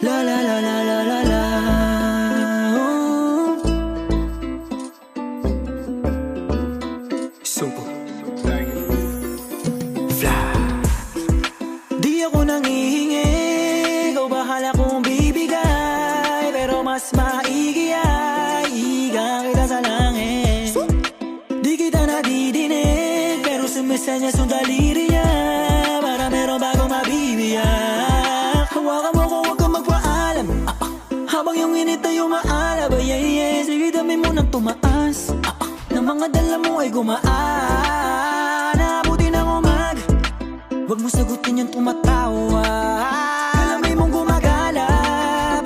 La la la la la la la. Sumpo Fly. Di ako nangihingi, ikaw bahala kong bibigay, pero mas maigi ay higa kita sa langit. Di kita nadidinig, pero sumisenyas yung daliri niya, para meron bagong mabibiyak. Hawakan mo ko, huwag kang magpaalam, habang yung init ay umaalab. Sige, dami mo nang tumaas, na mga dala mo ay gumaan. Naabuti ng umaga, huwag mo sagutin yung tumatawa. Alamay mong gumagala,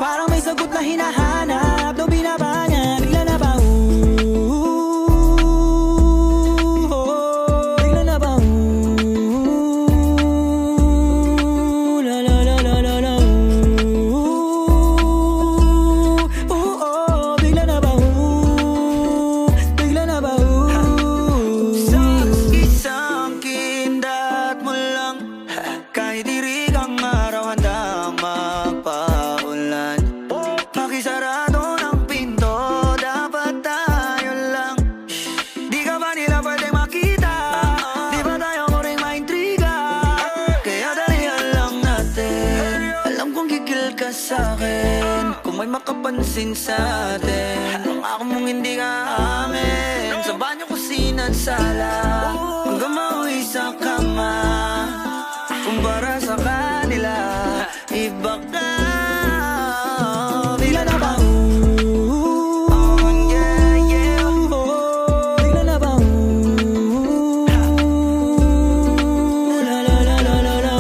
parang may sagot na hinahanap. Daw binaba niya, bigla na ba bigla na ba la la la la la la bigla na ba bigla na ba sa isang kindat mo lang, kahit dirig ang araw handang magpaulan. Pakisarado ng pinto, dapat tayo lang. Di ka ba nila pwedeng makita? Di ba tayo mo rin maintriga? Kaya dalihan lang natin. Alam kong gigil ka sa'kin kung may makapansin sa'tin. Kung ako mong hindi ka amin, sa banyo, kusina at sala, hanggang mauwi sa kama. Kumpara sa kanila, iba ka. Bigla na ba yeah, yeah. Bigla na ba la la la la la la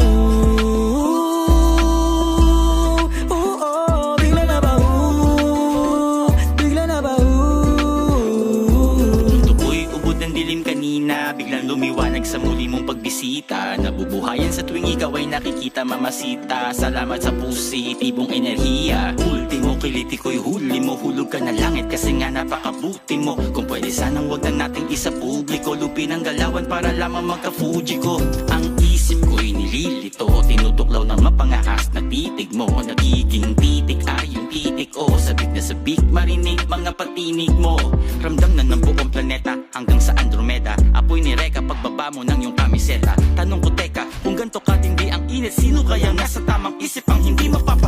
bigla na ba bigla na ba Tukoy ubod ng dilim kanina, biglang lumiwanag sa muli mong pagbisita. Nabubuhayan sa tuwing ikaw ay nakikita, mamasita. Salamat sa positibong enerhiya. Ultimo kiliti ko'y huli mo, hulog ka na langit kasi nga napakabuti mo. Kung pwede sanang wag na nating isa publiko, lupin ang galawan para lamang magka-Fuji ko. Ang isip ko'y nililito, tinutuklaw ng mapangahas na titig mo. Nagiging titik ay yung titik o sabik na sabik, marinig mga patinig mo. Ramdam na ng buong planeta hanggang sa Andromeda. Apoy ni Reka pagbaba mo ng iyong kamiseta. Tanong ko teka, kung ganto katindi ang init, sino kaya nasa tamang isip ang hindi mapapagod?